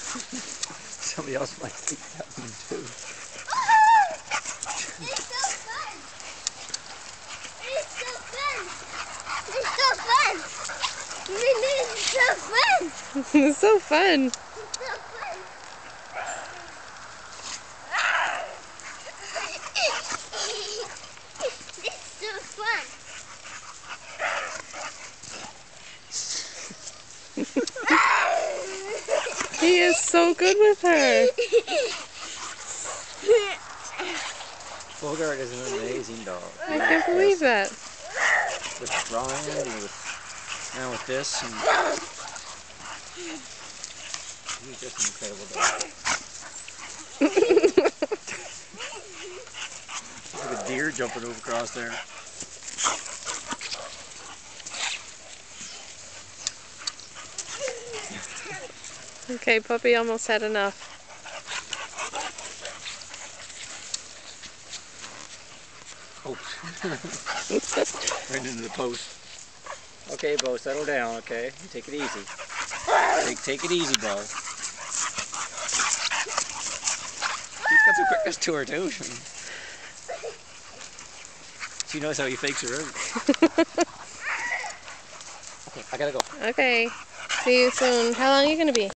Somebody else might think that one too. It's so fun! It's so fun! It's so fun! It's so fun! It's so fun. It's so fun! It's so fun! He is so good with her. Bogart is an amazing dog. I can't believe that. With Ryan and now with this, and he's just an incredible dog. Look at a deer jumping over across there. Okay, puppy almost had enough. Oh. Right into the post. Okay, Bo, settle down, okay? Take it easy. Take it easy, Bo. She's got some quickness to her, too. She knows how he fakes her out. Okay, I gotta go. Okay, see you soon. How long are you going to be?